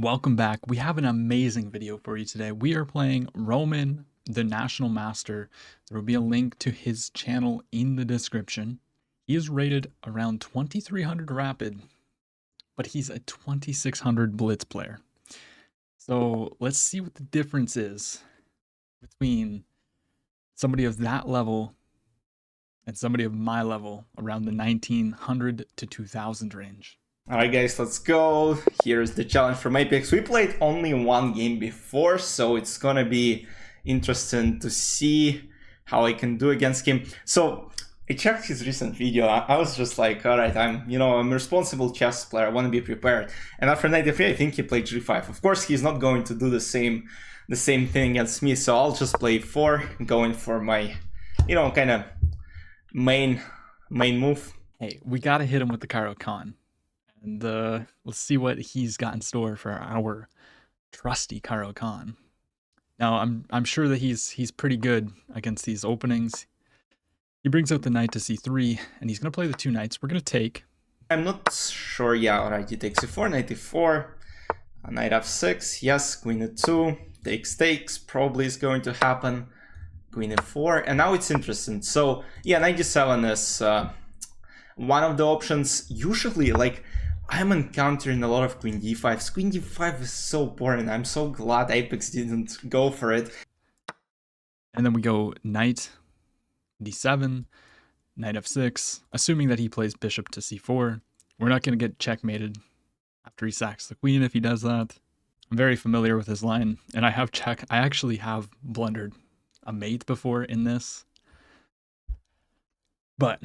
Welcome back. We have an amazing video for you today. We are playing Roman, the National Master. There will be a link to his channel in the description. He is rated around 2300 rapid, but he's a 2600 blitz player. So let's see what the difference is between somebody of that level and somebody of my level around the 1900 to 2000 range. Alright guys, let's go. Here's the challenge from Apex. We played only one game before, so it's gonna be interesting to see how I can do against him. So I checked his recent video. I was just like, alright, I'm a responsible chess player. I want to be prepared. And after 93, I think he played G5. Of course, he's not going to do the same thing against me, so I'll just play 4, going for my, kind of main move. Hey, we gotta hit him with the Cairo Khan. And let's see what he's got in store for our trusty Cairo Khan. Now, I'm sure that he's pretty good against these openings. He brings out the knight to c3, and he's going to play the two knights. We're going to take. I'm not sure. Yeah, alright, he takes c4, knight e4, knight f6, yes, queen e2, takes, probably is going to happen, queen e4, and now it's interesting. So, yeah, knight d7 is one of the options. Usually, like, I'm encountering a lot of queen d5. Queen d5 is so boring. I'm so glad Apex didn't go for it. And then we go knight d7, knight f6, assuming that he plays bishop to c4. We're not going to get checkmated after he sacks the queen if he does that. I'm very familiar with his line, and I actually have blundered a mate before in this. But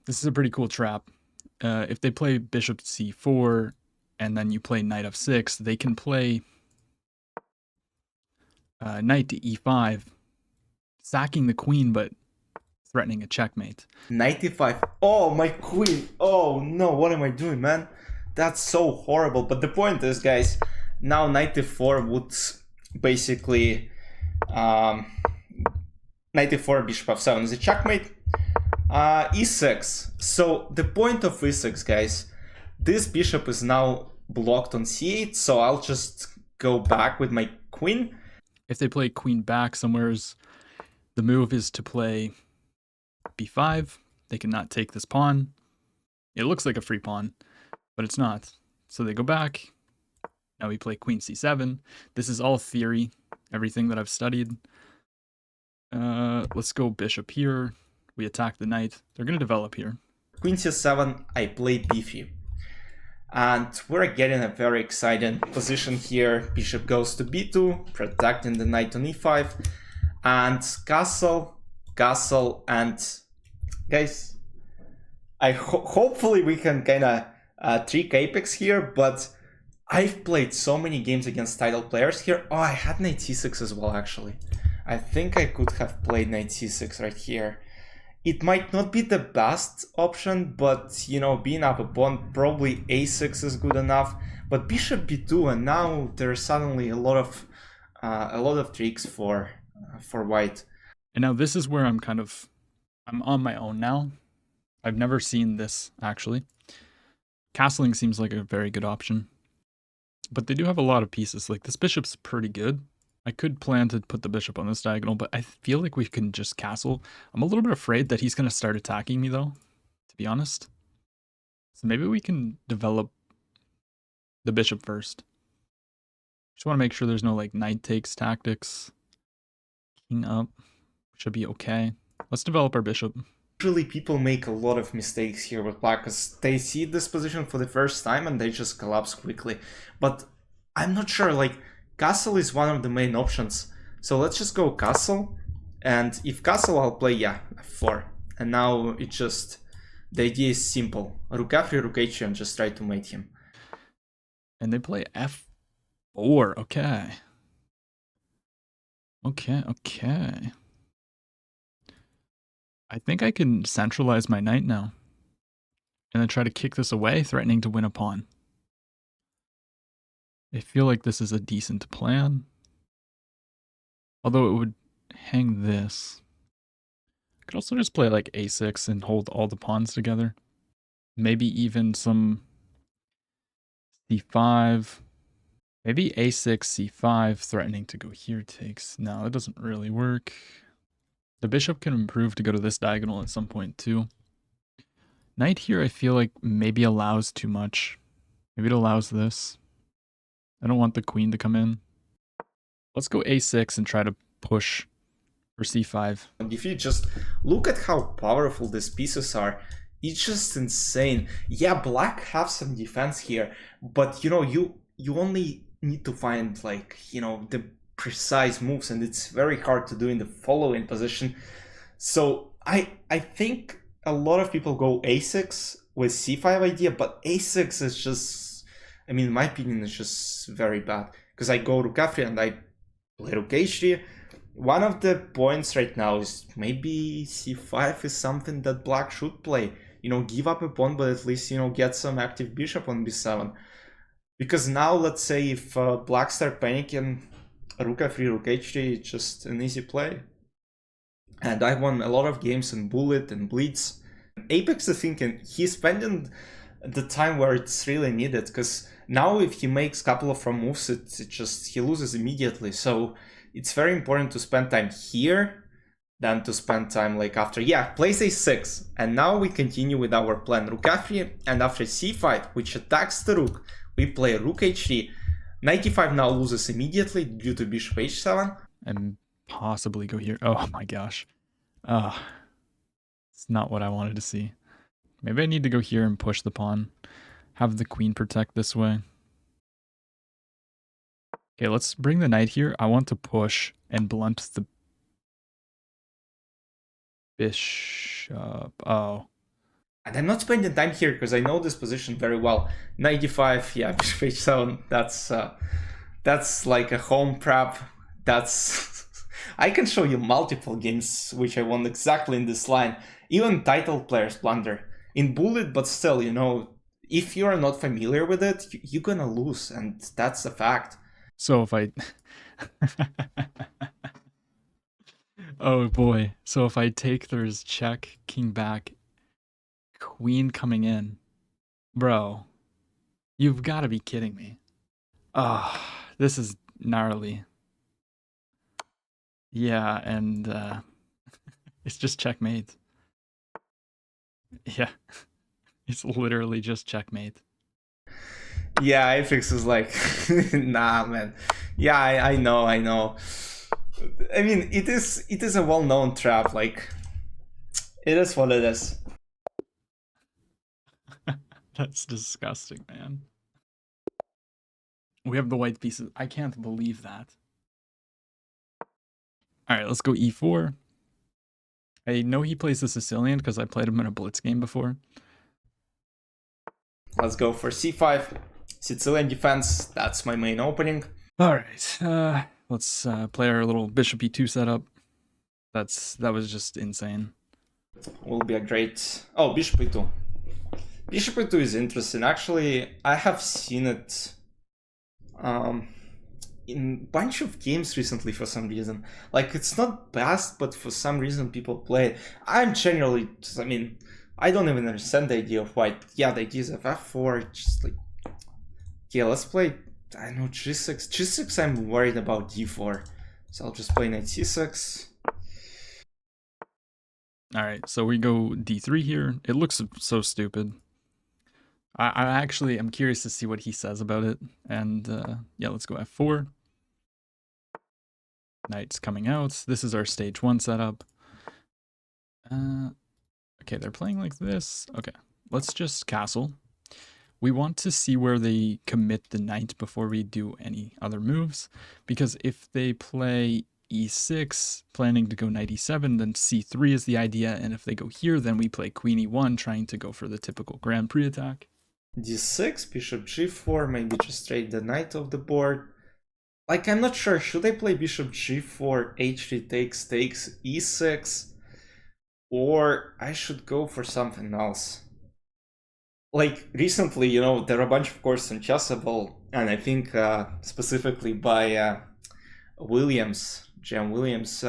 this is a pretty cool trap. If they play bishop to c4 and then you play knight f6, they can play knight to e5, sacking the queen but threatening a checkmate. Knight e5. Oh, my queen. Oh no, what am I doing, man? That's so horrible. But the point is, guys, now knight e4 would basically knight e4, bishop f7 is a checkmate. E6. So the point of e6, guys, this bishop is now blocked on c8, so I'll just go back with my queen. If they play queen back somewheres, the move is to play b5. They cannot take this pawn. It looks like a free pawn, but it's not. So they go back. Now we play queen c7. This is all theory, everything that I've studied. Let's go bishop here. We attack the knight. They're going to develop here. Queen c7, I play b3. And we're getting a very exciting position here. Bishop goes to b2, protecting the knight on e5. And castle, and guys, hopefully we can kind of trick Apex here, but I've played so many games against title players here. Oh, I had knight c6 as well, actually. I think I could have played knight c6 right here. It might not be the best option, but, being up a pawn, probably a6 is good enough. But bishop b2, and now there's suddenly a lot of tricks for white. And now this is where I'm on my own now. I've never seen this, actually. Castling seems like a very good option. But they do have a lot of pieces. Like, this bishop's pretty good. I could plan to put the bishop on this diagonal, but I feel like we can just castle. I'm a little bit afraid that he's going to start attacking me, though, to be honest. So maybe we can develop the bishop first. Just want to make sure there's no, like, knight takes tactics. King up. Should be okay. Let's develop our bishop. Usually people make a lot of mistakes here with black because they see this position for the first time and they just collapse quickly. But I'm not sure, like, castle is one of the main options. So let's just go castle. And if castle, I'll play, f4. And now it's just, the idea is simple. Rook f3, rook h2, and just try to mate him. And they play f4. Okay. Okay. I think I can centralize my knight now. And then try to kick this away, threatening to win a pawn. I feel like this is a decent plan. Although it would hang this. I could also just play like a6 and hold all the pawns together. Maybe even some c5. Maybe a6, c5, threatening to go here takes. No, it doesn't really work. The bishop can improve to go to this diagonal at some point too. Knight here I feel like maybe allows too much. Maybe it allows this. I don't want the queen to come in. Let's go a6 and try to push for c5. And if you just look at how powerful these pieces are, it's just insane. Yeah, black have some defense here, but you only need to find like the precise moves, and it's very hard to do in the following position. So I think a lot of people go a6 with c5 idea, but a6 is just, I mean, in my opinion, is just very bad because I go rook f3 and I play rook h3. One of the points right now is maybe c5 is something that black should play. Give up a pawn, but at least get some active bishop on b7. Because now, let's say if black start panicking, rook f3, rook h3, it's just an easy play. And I won a lot of games in Bullet and Blitz. Apex is thinking he's spending the time where it's really needed, because now if he makes a couple of wrong moves, it just he loses immediately. So it's very important to spend time here than to spend time like after. Yeah, plays a6, and now we continue with our plan. Rook f3, and after c5, which attacks the rook, we play rook h3. Knight e5 now loses immediately due to bishop h7. And possibly go here. Oh my gosh. It's not what I wanted to see. Maybe I need to go here and push the pawn. Have the queen protect this way. Okay, let's bring the knight here. I want to push and blunt the bishop. Oh. And I'm not spending time here because I know this position very well. Knight e5, yeah, bishop h7. That's like a home prep. That's I can show you multiple games which I won exactly in this line. Even title players blunder in Bullet, but still, if you're not familiar with it, you're gonna lose, and that's a fact. So if I oh boy. So if I take, there's check, king back, queen coming in. Bro, you've got to be kidding me. This is gnarly. Yeah, and it's just checkmate. Yeah, it's literally just checkmate. Yeah, Apex is like, nah, man. Yeah, I know. I mean, it is a well-known trap. Like, it is what it is. That's disgusting, man. We have the white pieces. I can't believe that. All right, let's go e4. I know he plays the Sicilian because I played him in a blitz game before. Let's go for c5. Sicilian defense, that's my main opening. All right, let's play our little bishop e2 setup. That was just insane. Will be a great... Oh, bishop e2. Bishop e2 is interesting. Actually, I have seen it in a bunch of games recently for some reason. Like, it's not best, but for some reason people play it. I'm generally... I mean, I don't even understand the idea of white. Yeah, the ideas of f4, just like... Yeah, let's play, I don't know, g6. G6 I'm worried about d4. So I'll just play knight c6. Alright, so we go d3 here. It looks so stupid. I actually am curious to see what he says about it. And yeah, let's go f4. Knight's coming out. This is our stage 1 setup. Okay, they're playing like this. Okay, let's just castle. We want to see where they commit the knight before we do any other moves, because if they play e6, planning to go knight e7, then c3 is the idea, and if they go here, then we play queen e1, trying to go for the typical Grand Prix attack. d6, bishop g4, maybe just trade the knight off the board. Like, I'm not sure, should I play bishop g4, h3 takes, e6, or I should go for something else? Like, recently, there are a bunch of courses on Chessable, and I think specifically by Williams, Jem Williams,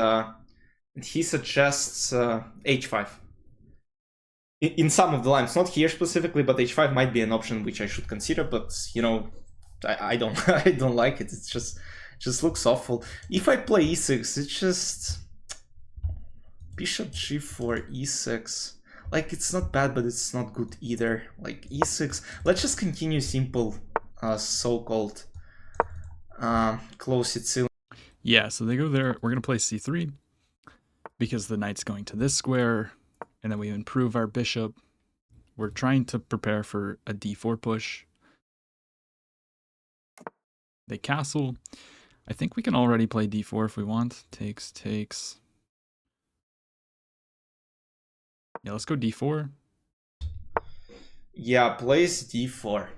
he suggests h5. In some of the lines, not here specifically, but h5 might be an option which I should consider, but, I don't I don't like it. It's just looks awful. If I play e6, it's just bishop g4 e6. Like it's not bad, but it's not good either. Like e6. Let's just continue simple, so-called close Sicilian. Yeah, so they go there. We're gonna play c3 because the knight's going to this square, and then we improve our bishop. We're trying to prepare for a d4 push. They castle. I think we can already play d4 if we want. Takes. Yeah, let's go d4. Yeah, plays d4.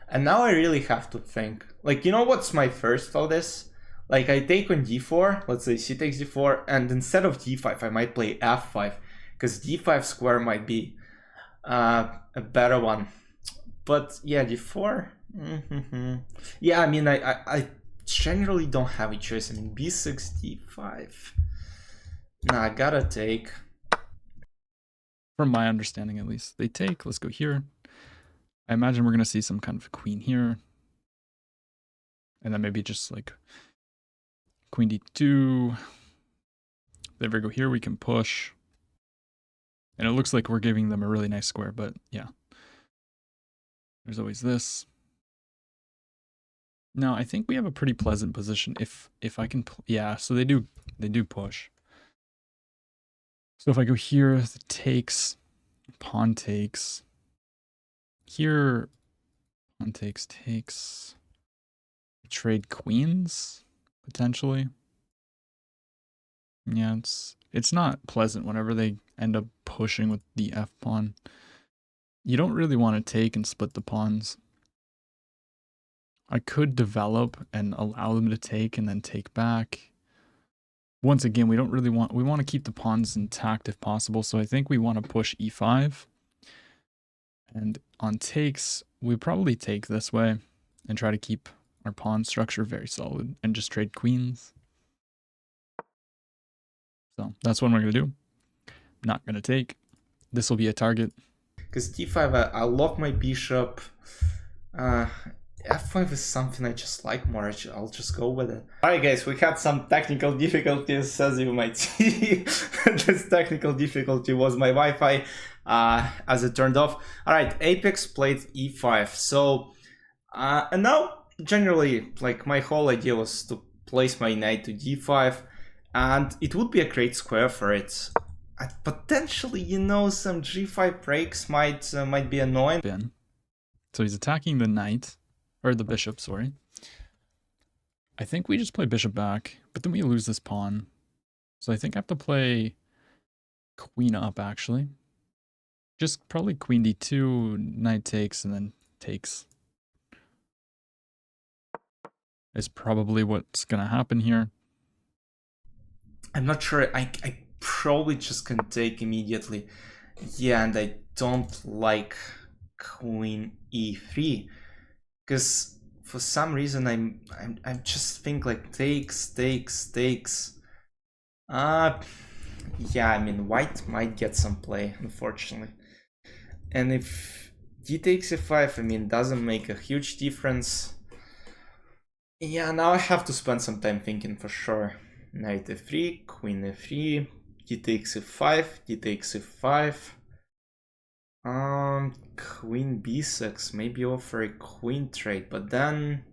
And now I really have to think. Like, you know what's my first thought is? Like, I take on d4, let's say c takes d4, and instead of d5, I might play f5, because d5 square might be a better one. But yeah, d4. Yeah, I mean, I generally don't have a choice. I mean, b6, d5. Nah, I gotta take. From my understanding, at least. They take. Let's go here. I imagine we're going to see some kind of queen here. And then maybe just like queen d2. They ever go here, we can push. And it looks like we're giving them a really nice square, but yeah. There's always this. Now, I think we have a pretty pleasant position if I can, yeah, so they do push. So if I go here, the takes, pawn takes. Here, pawn takes. Trade queens, potentially. Yeah, it's not pleasant whenever they end up pushing with the f pawn. You don't really want to take and split the pawns. I could develop and allow them to take and then take back. Once again, we want to keep the pawns intact if possible, so I think we want to push e5. And on takes, we probably take this way and try to keep our pawn structure very solid and just trade queens. So that's what we're going to do. Not going to take. This will be a target. Because d5, I love my bishop. F5 is something I just like more. I'll just go with it. Alright guys, we had some technical difficulties, as you might see. This technical difficulty was my Wi-Fi, as it turned off. Alright, Apex played e5. So, and now, generally, like my whole idea was to place my knight to d5. And it would be a great square for it. Potentially, you know, some g5 breaks might be annoying. So he's attacking the knight, or the bishop, sorry. I think we just play bishop back, but then we lose this pawn. So I think I have to play queen up, actually. Just probably queen d2, knight takes, and then takes. Is probably what's going to happen here. I'm not sure. I probably just can take immediately. Yeah, and I don't like queen e3 because for some reason I just think like takes. Yeah, I mean white might get some play, unfortunately. And if d takes e5, I mean doesn't make a huge difference. Yeah, now I have to spend some time thinking for sure. Knight f3, queen f3, d takes f5, d takes f5. Queen b6, maybe offer a queen trade, but then,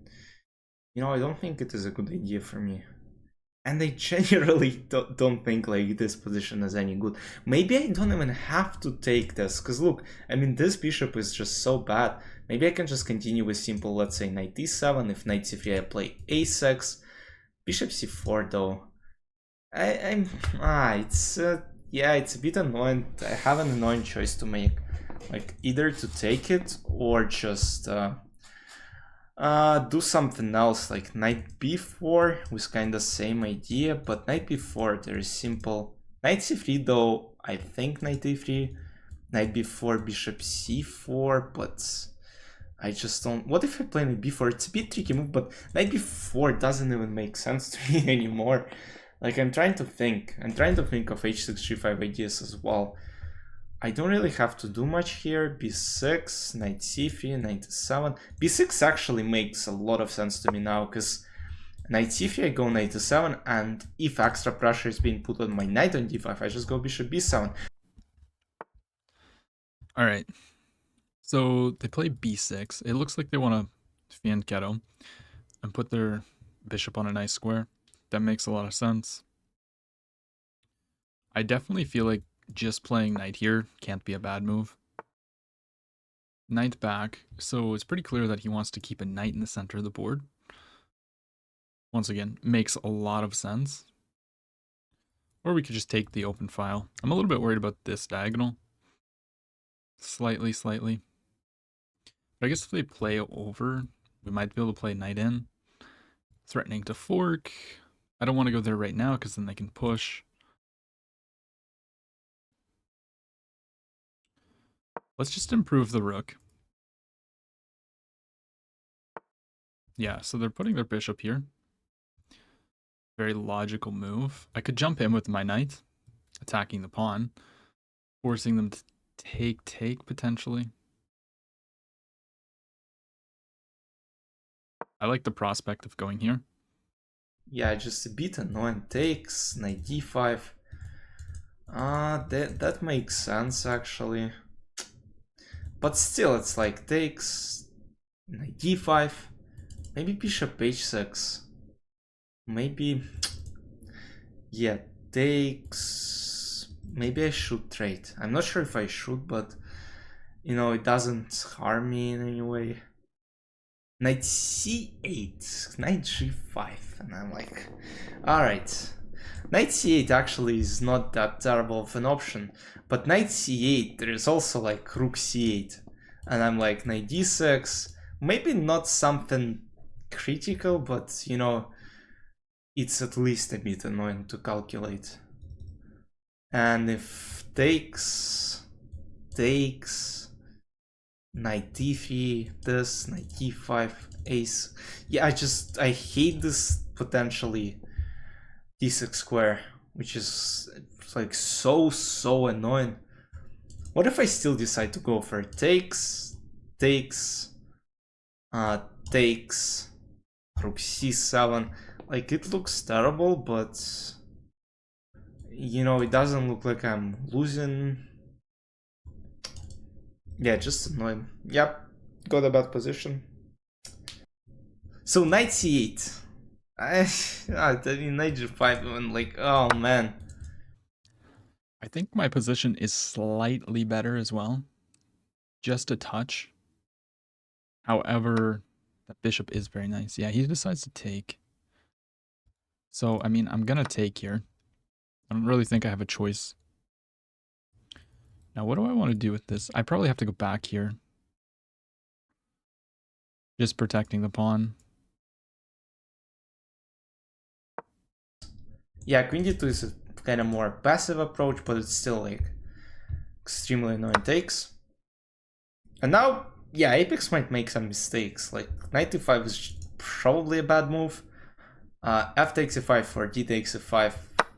you know, I don't think it is a good idea for me. And I generally don't think like this position is any good. Maybe I don't even have to take this, because look, I mean, this bishop is just so bad. Maybe I can just continue with simple, let's say, knight e7. If knight c3, I play a6. Bishop c4, though. Yeah, it's a bit annoying. I have an annoying choice to make. Like, either to take it or just do something else, like knight b4 was kind of same idea, but knight b4 there is simple. Knight c3 though, I think knight a3, knight b4, bishop c4, but I just don't. What if I play knight b4? It's a bit tricky move, but knight b4 doesn't even make sense to me anymore. Like I'm trying to think of h6 g5 ideas as well. I don't really have to do much here. b6, knight c3, knight e7. b6 actually makes a lot of sense to me now, because knight c3, I go knight e7, and if extra pressure is being put on my knight on d5, I just go bishop b7. All right. So they play b6. It looks like they want to fianchetto and put their bishop on a nice square. That makes a lot of sense. I definitely feel like just playing knight here can't be a bad move. Knight back, so it's pretty clear that he wants to keep a knight in the center of the board. Once again, makes a lot of sense. Or we could just take the open file. I'm a little bit worried about this diagonal. Slightly. But I guess if they play over, we might be able to play knight in. Threatening to fork. I don't want to go there right now because then they can push. Let's just improve the rook. Yeah, so they're putting their bishop here. Very logical move. I could jump in with my knight, attacking the pawn, forcing them to take potentially. I like the prospect of going here. Yeah, just a bit annoying. Takes, knight d5. That makes sense actually. But still, it's like takes, knight d5, maybe bishop h6. Maybe, yeah, takes. Maybe I should trade. I'm not sure if I should, but you know, it doesn't harm me in any way. Knight c8, knight g5, and I'm like, alright. Knight c8 actually is not that terrible of an option, but knight c8, there is also like rook c8, and I'm like, knight d6, maybe not something critical, but you know, it's at least a bit annoying to calculate. And if takes, knight d3, this, knight d5, ace. Yeah, I hate this potentially d6 square, which is like so annoying. What if I still decide to go for takes, takes, takes, rook c7? Like, it looks terrible, but you know, it doesn't look like I'm losing. Yeah, just annoying. Yep, got a bad position. So knight c8. I mean, knight g5, and like, oh man. I think my position is slightly better as well. Just a touch. However, that bishop is very nice. Yeah, he decides to take. So, I mean, I'm going to take here. I don't really think I have a choice. Now, what do I want to do with this? I probably have to go back here. Just protecting the pawn. Yeah, queen d2 is a kind of more passive approach, but it's still like extremely annoying takes. And now, yeah, Apex might make some mistakes. Like knight e5 is probably a bad move. F takes e5 for d takes e5,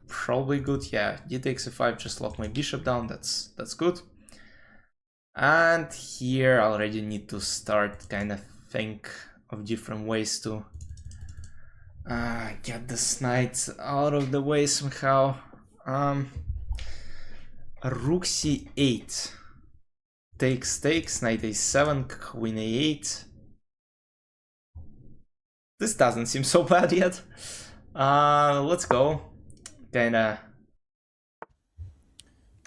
probably good. Yeah, d takes e5, just lock my bishop down. That's good. And here I already need to start kind of think of different ways to get this knight out of the way somehow. Rook c8 takes, knight a7, queen a8. This doesn't seem so bad yet. Let's go. Kinda.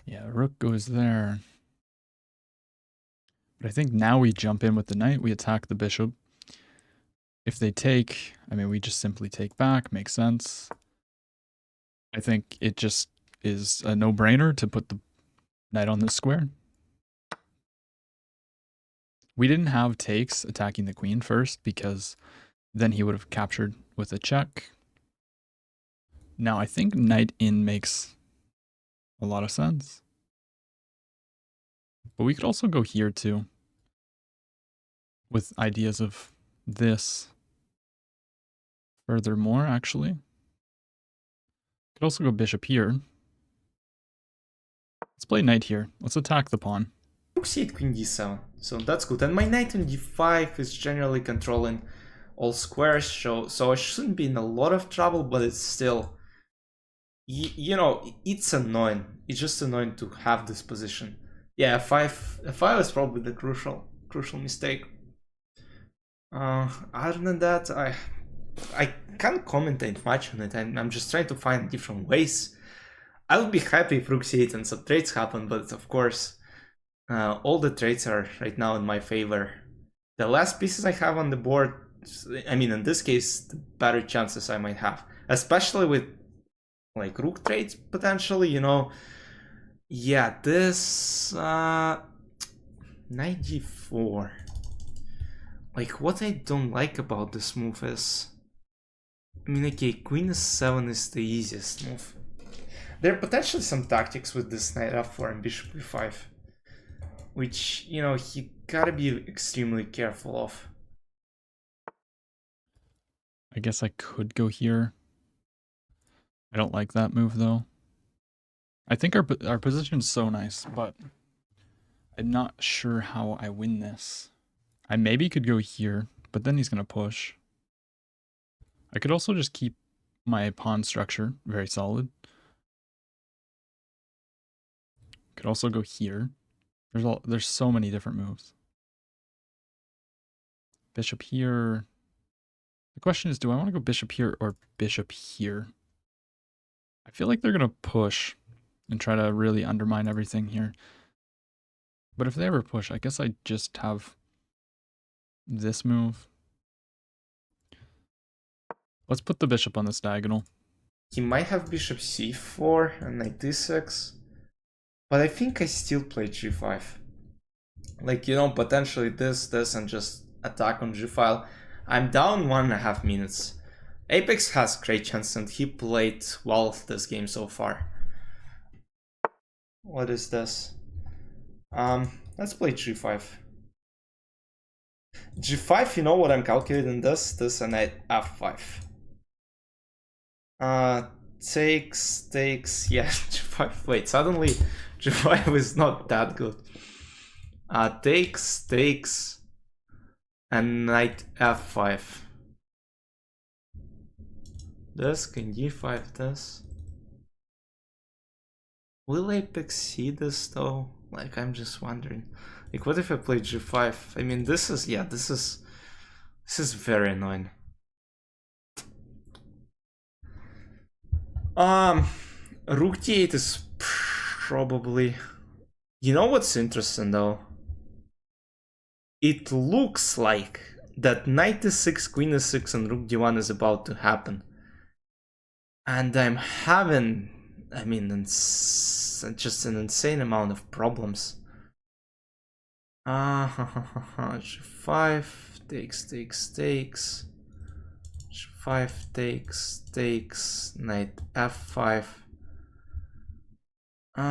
Yeah, rook goes there. But I think now we jump in with the knight. We attack the bishop. If they take, I mean, we just simply take back. Makes sense. I think it just is a no-brainer to put the knight on this square. We didn't have takes attacking the queen first because then he would have captured with a check. Now I think knight in makes a lot of sense. But we could also go here too with ideas of this. Furthermore, actually, could also go bishop here. Let's play knight here. Let's attack the pawn. Rook c8, queen d7. So that's good. And my knight on d5 is generally controlling all squares, so I shouldn't be in a lot of trouble, but it's still... You know, it's annoying. It's just annoying to have this position. Yeah, f5 is probably the crucial mistake. Other than that, I can't commentate much on it. I'm just trying to find different ways. I would be happy if rook c8 and some trades happen, but of course, all the trades are right now in my favor. The less pieces I have on the board, I mean, in this case, the better chances I might have, especially with like rook trades potentially, you know. Yeah, this knight g4. Like, what I don't like about this move is, I mean, okay, queen s7 is the easiest move. There are potentially some tactics with this knight f4 and bishop e5, which, you know, he gotta be extremely careful of. I guess I could go here. I don't like that move though. I think our position's so nice, but I'm not sure how I win this. I maybe could go here, but then he's gonna push. I could also just keep my pawn structure very solid. Could also go here. There's so many different moves. Bishop here. The question is, do I want to go bishop here or bishop here? I feel like they're gonna push and try to really undermine everything here. But if they ever push, I guess I just have this move. Let's put the bishop on this diagonal. He might have bishop c4 and knight d6, but I think I still play g5. Like, you know, potentially this, and just attack on g-file. I'm down 1.5 minutes. Apex has great chance and he played well this game so far. What is this? Let's play g5. g5, you know what I'm calculating this and knight f5. Takes, yeah, g5, wait, suddenly g5 is not that good. Takes, and knight f5. This, king d5, this. Will Apex see this though? Like, I'm just wondering. Like, what if I play g5? I mean, this is very annoying. Rook d8 is probably... You know what's interesting though? It looks like that knight e6, queen e6, and rook d1 is about to happen. And I'm having, I mean, just an insane amount of problems. G5 takes. G5 takes. Knight f5. Do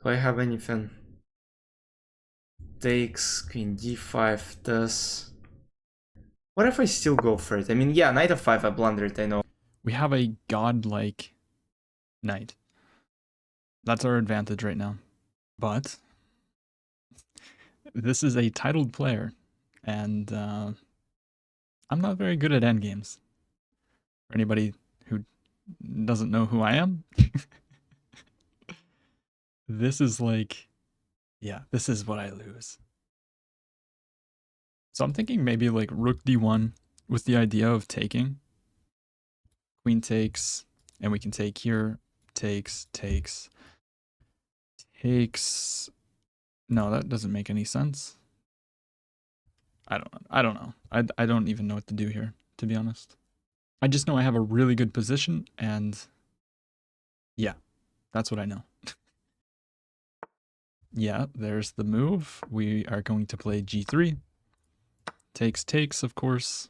I have anything? Takes, queen d5, this. What if I still go for it? I mean, yeah, knight f5, I blundered, I know. We have a godlike knight. That's our advantage right now. But this is a titled player, and I'm not very good at endgames. For anybody who doesn't know who I am, this is like, yeah, this is what I lose. So I'm thinking maybe like rook d1 with the idea of taking. Queen takes, and we can take here. Takes. No, that doesn't make any sense. I don't know. I don't even know what to do here, to be honest. I just know I have a really good position, and yeah, that's what I know. Yeah, there's the move. We are going to play g3. Takes, of course.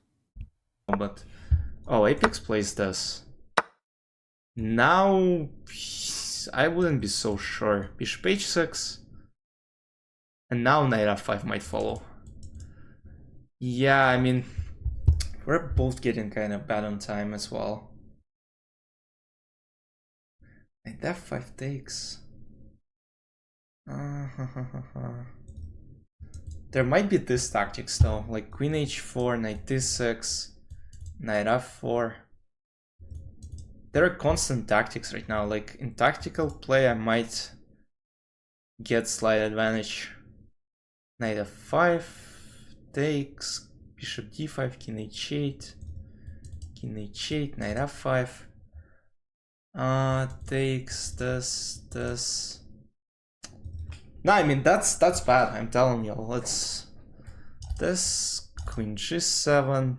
But, oh, Apex plays this. Now, I wouldn't be so sure. Bishop h6. And now knight f5 might follow. Yeah, I mean, we're both getting kind of bad on time as well. Knight f5 takes. There might be this tactics though, like queen h4, knight d6, knight f4. There are constant tactics right now. Like in tactical play, I might get slight advantage. Knight f5 takes, bishop d5, king h8, king h8, knight f5. Takes this. No, I mean that's bad. I'm telling you. Let's this queen g7.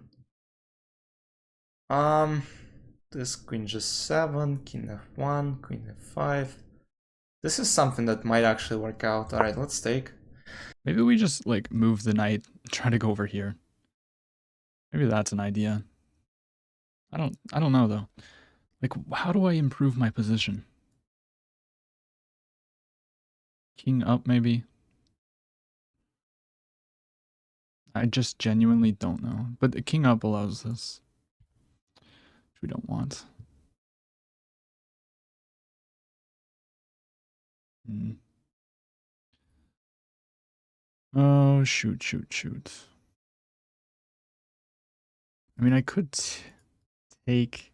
This queen g7, king f1, queen f5. This is something that might actually work out. All right, let's take. Maybe we just like move the knight, try to go over here. Maybe that's an idea. I don't know though. Like, how do I improve my position? King up, maybe? I just genuinely don't know. But the king up allows this, which we don't want. Oh, shoot. I mean, I could take,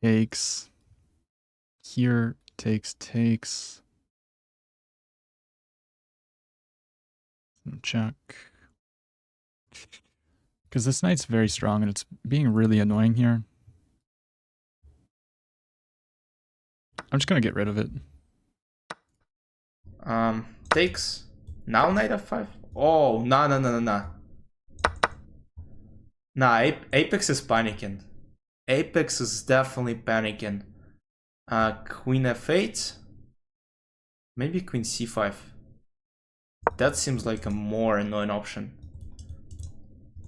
takes, here, takes, check. Because this knight's very strong and it's being really annoying here. I'm just going to get rid of it. Takes. Now knight f5? Oh, no. Nah, Apex is panicking. Apex is definitely panicking. Queen f8. Maybe queen c5. That seems like a more annoying option.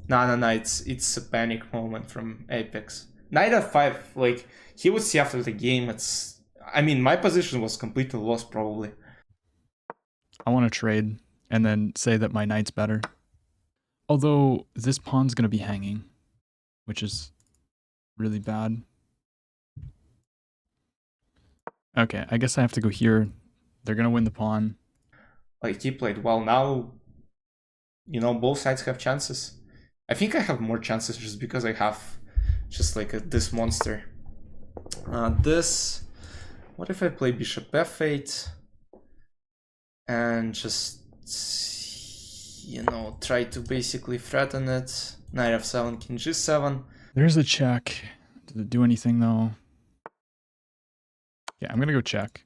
No, it's a panic moment from Apex. Knight f5, like, he would see after the game, it's... I mean, my position was completely lost, probably. I want to trade and then say that my knight's better. Although, this pawn's going to be hanging, which is really bad. Okay, I guess I have to go here. They're going to win the pawn. Like, he played well. Now, you know, both sides have chances. I think I have more chances just because I have just like this monster. This... What if I play bishop f8 and just, you know, try to basically threaten it? Knight f7, king g7. There's a check. Does it do anything though? Yeah, I'm gonna go check.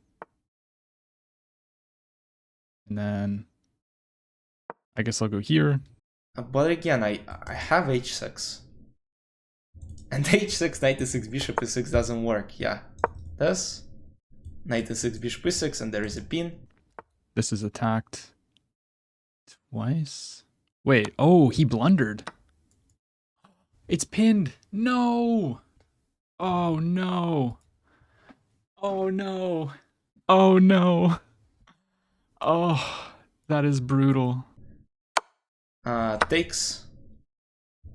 And then I guess I'll go here. But again, I have h6. And h6, knight e6, bishop e6 doesn't work. Yeah. This, knight e6, bishop e6, and there is a pin. This is attacked twice. Wait, oh, he blundered. It's pinned. No. Oh no. Oh no. Oh no. Oh, that is brutal. Takes.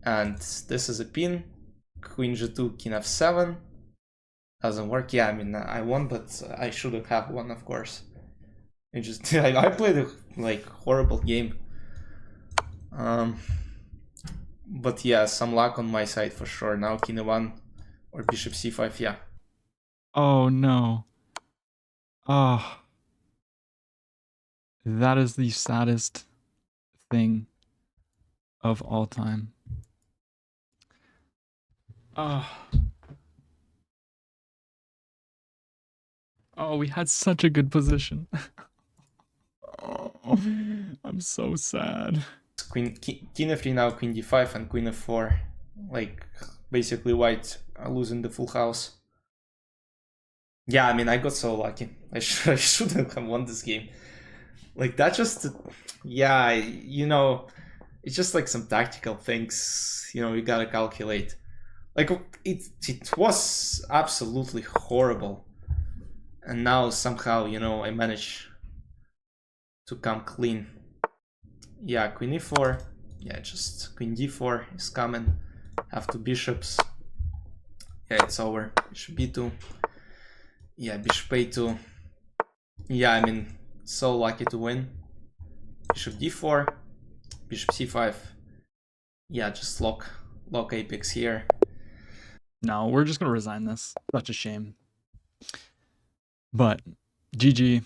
And this is a pin. Queen g2, king f7. Doesn't work. Yeah, I mean, I won, but I shouldn't have won, of course. It just I played a like horrible game. But yeah, some luck on my side for sure. Now king e1 or bishop c5. Yeah. Oh no. Oh. That is the saddest thing of all time. Oh. Oh, we had such a good position. Oh, I'm so sad. King f3 now, queen d5 and queen f4. Like, basically white are losing the full house. Yeah, I mean, I got so lucky. I shouldn't have won this game. Like, that just... Yeah, you know, it's just like some tactical things, you know, you gotta calculate. Like, it was absolutely horrible. And now somehow, you know, I managed to come clean. Yeah, queen e4. Yeah, just queen d4 is coming. Have two bishops. Yeah, it's over. Bishop b2. Yeah, bishop a2. Yeah, I mean, so lucky to win. Bishop d4, bishop c5. Yeah, just lock apex here. No, we're just gonna resign this. Such a shame. But GG.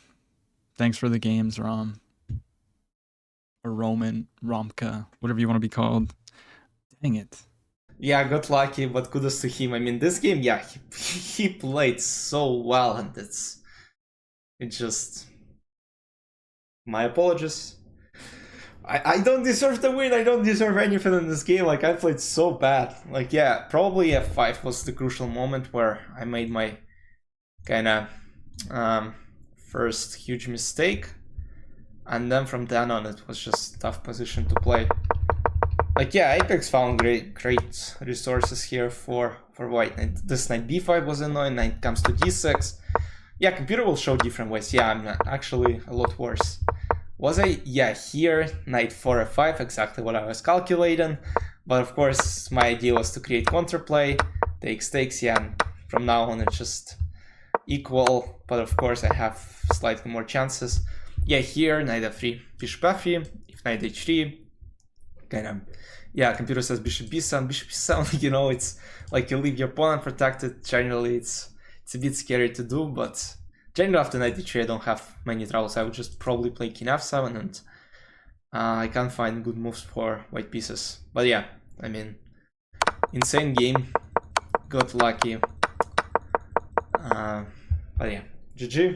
Thanks for the games, Rom. Or Roman, Romka, whatever you want to be called. Dang it. Yeah, got lucky, but kudos to him. I mean, this game, yeah, he played so well, and it's just my apologies. I don't deserve the win. I don't deserve anything in this game. Like, I played so bad. Like, yeah, probably f5 was the crucial moment where I made my kind of first huge mistake, and then from then on, it was just tough position to play. Like, yeah, Apex found great resources here for white. This knight b5 was annoying. Knight comes to d6. Yeah, computer will show different ways. Yeah, I'm actually a lot worse. Was I? Yeah, here, knight 4 f5, exactly what I was calculating. But of course, my idea was to create counterplay, take stakes, yeah, and from now on it's just equal. But of course, I have slightly more chances. Yeah, here, knight f3, bishop f3, if knight h3, kind of, yeah, computer says bishop b7, bishop b7, you know, it's like you leave your pawn protected. Generally, it's a bit scary to do, but generally after knight d3 I don't have many troubles. I would just probably play king f7, and I can't find good moves for white pieces. But yeah, I mean, insane game, got lucky. But yeah, GG.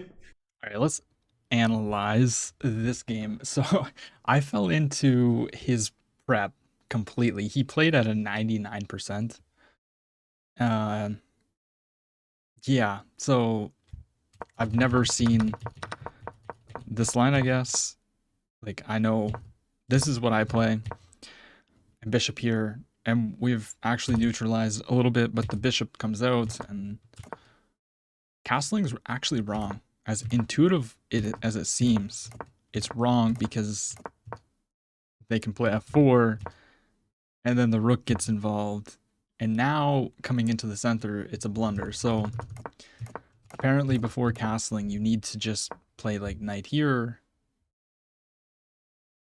All right, let's analyze this game. So I fell into his prep completely. He played at a 99%. Uh, yeah, so I've never seen this line, I guess. Like, I know this is what I play. And bishop here. And we've actually neutralized a little bit, but the bishop comes out, and castling's actually wrong. As intuitive as it seems, it's wrong because they can play f4, and then the rook gets involved. And now, coming into the center, it's a blunder. So, apparently before castling, you need to just play like knight here,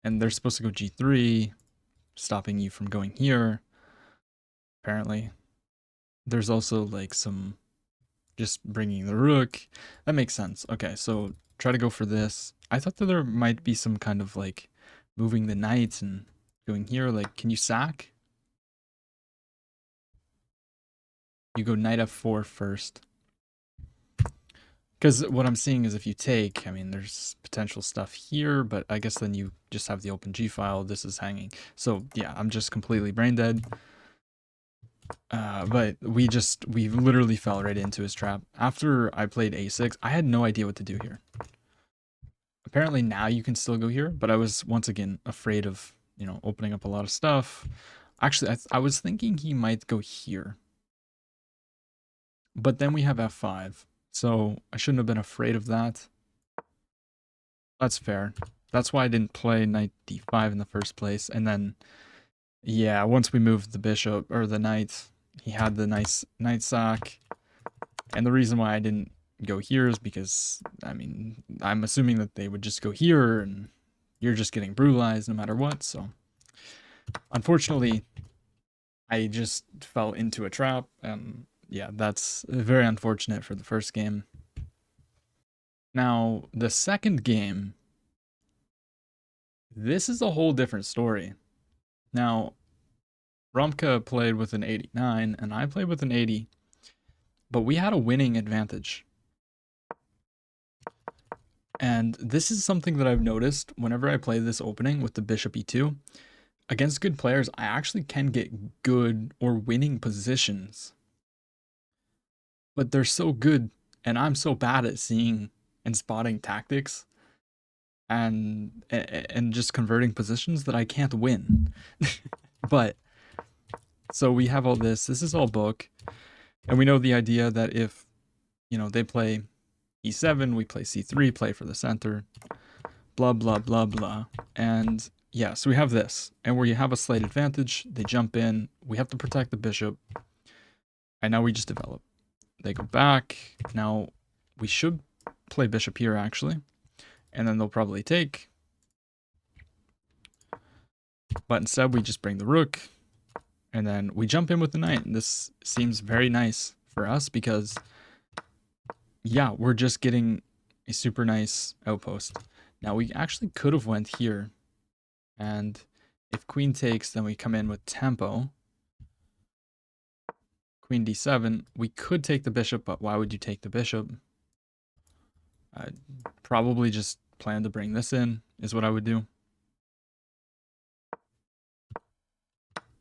and they're supposed to go g3, stopping you from going here, apparently. There's also like some just bringing the rook. That makes sense. Okay, so try to go for this. I thought that there might be some kind of like moving the knight and going here. Like, can you sack? You go knight f4 first. Because what I'm seeing is if you take, I mean, there's potential stuff here, but I guess then you just have the open G file. This is hanging. So yeah, I'm just completely brain dead. But we literally fell right into his trap. After I played a6, I had no idea what to do here. Apparently now you can still go here, but I was once again afraid of, opening up a lot of stuff. Actually, I was thinking he might go here. But then we have f5. So I shouldn't have been afraid of that. That's fair. That's why I didn't play knight d5 in the first place. And then, yeah, once we moved the bishop, or the knight, he had the nice knight sack. And the reason why I didn't go here is because, I mean, I'm assuming that they would just go here, and you're just getting brutalized no matter what. So, unfortunately, I just fell into a trap. And yeah, that's very unfortunate for the first game. Now, the second game, this is a whole different story. Now, Romka played with an 89, and I played with an 80, but we had a winning advantage. And this is something that I've noticed whenever I play this opening with the bishop e2. Against good players, I actually can get good or winning positions. But they're so good, and I'm so bad at seeing and spotting tactics and just converting positions that I can't win. But so we have all this. This is all book, and we know the idea that if they play e7, we play c3, play for the center, blah blah blah blah, and yeah, so we have this, and where you have a slight advantage, they jump in, we have to protect the bishop, and now we just develop. They go back. Now we should play bishop here actually, and then they'll probably take. But instead we just bring the rook, and then we jump in with the knight. And this seems very nice for us because, yeah, we're just getting a super nice outpost. Now we actually could have went here, and if queen takes, then we come in with tempo. Queen d7. We could take the bishop, but why would you take the bishop? I'd probably just plan to bring this in, is what I would do.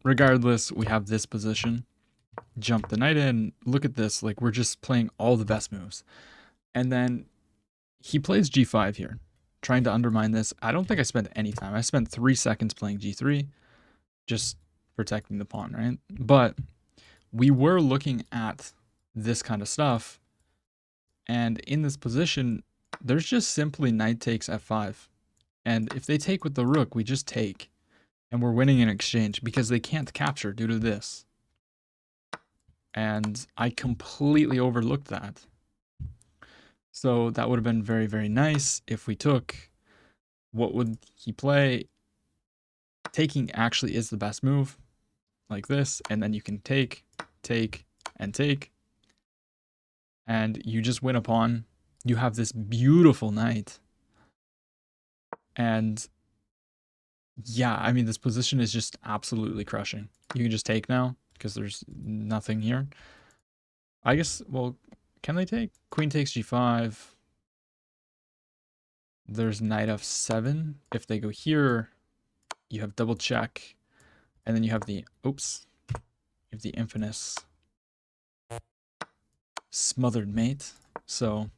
Regardless, we have this position. Jump the knight in. Look at this. Like, we're just playing all the best moves. And then he plays g5 here, trying to undermine this. I don't think I spent any time. I spent 3 seconds playing g3, just protecting the pawn, right? But we were looking at this kind of stuff. And in this position, there's just simply knight takes f5. And if they take with the rook, we just take. And we're winning in exchange because they can't capture due to this. And I completely overlooked that. So that would have been very, very nice if we took. What would he play? Taking actually is the best move, like this, and then you can take, and take, and you just win a pawn. You have this beautiful knight. And yeah, I mean, this position is just absolutely crushing. You can just take now because there's nothing here. I guess, well, can they take? Queen takes g5. There's knight f7. If they go here, you have double check. And then you have the, oops, you have the infamous smothered mate. So,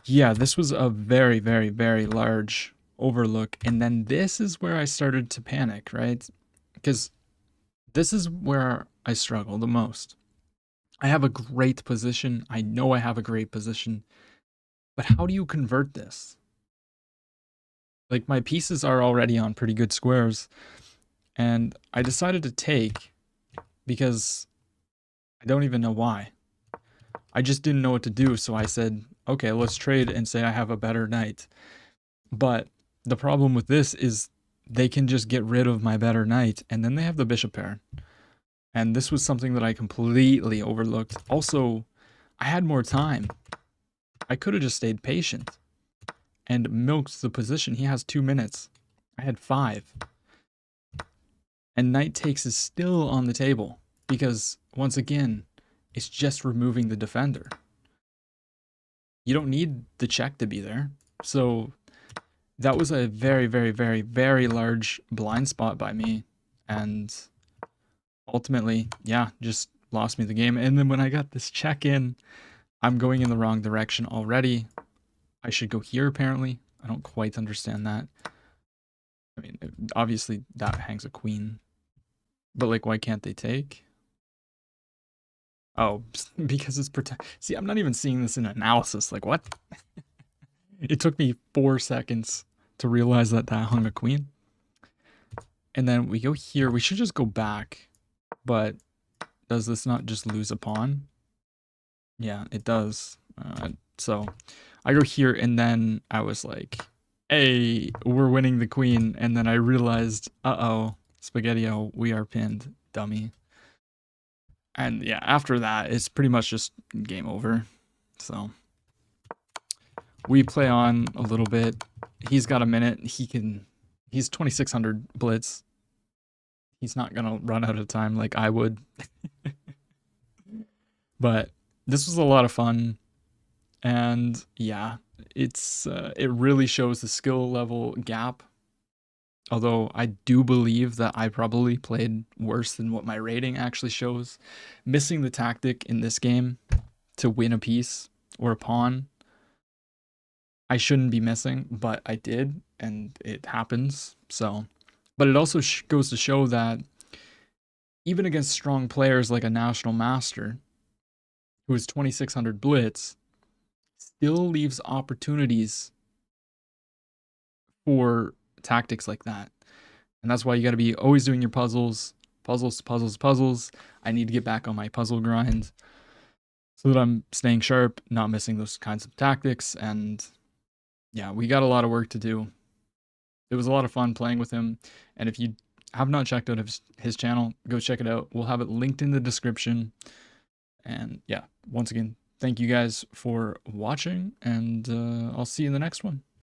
yeah, this was a very, very, very large overlook. And then this is where I started to panic, right? Because this is where I struggle the most. I have a great position. I know I have a great position. But how do you convert this? Like, my pieces are already on pretty good squares. And I decided to take because I don't even know why. I just didn't know what to do, so I said, okay, let's trade and say I have a better knight. But the problem with this is they can just get rid of my better knight, and then they have the bishop pair. And this was something that I completely overlooked. Also, I had more time. I could have just stayed patient and milked the position. He has 2 minutes. I had 5. And knight takes is still on the table because, once again, it's just removing the defender. You don't need the check to be there. So that was a very, very, very, very large blind spot by me. And ultimately, yeah, just lost me the game. And then when I got this check in, I'm going in the wrong direction already. I should go here, apparently. I don't quite understand that. I mean, obviously that hangs a queen. But, like, why can't they take? Oh, because it's protect. See, I'm not even seeing this in analysis. Like, what? It took me 4 seconds to realize that that hung a queen. And then we go here. We should just go back. But does this not just lose a pawn? Yeah, it does. So I go here, and then I was like, hey, we're winning the queen. And then I realized, uh-oh, Spaghetti-O, we are pinned, dummy. And yeah, after that, it's pretty much just game over. So we play on a little bit. He's got a minute. He's 2600 blitz. He's not going to run out of time like I would. But this was a lot of fun. And yeah, it really shows the skill level gap. Although I do believe that I probably played worse than what my rating actually shows. Missing the tactic in this game to win a piece or a pawn, I shouldn't be missing, but I did, and it happens. So, but it also goes to show that even against strong players like a national master, who is 2600 blitz, still leaves opportunities for tactics like that. And that's why you got to be always doing your puzzles. I need to get back on my puzzle grind. so that I'm staying sharp, not missing those kinds of tactics. And yeah, we got a lot of work to do. It was a lot of fun playing with him. And if you have not checked out his channel, go check it out. We'll have it linked in the description. And yeah, once again, thank you guys for watching, and I'll see you in the next one.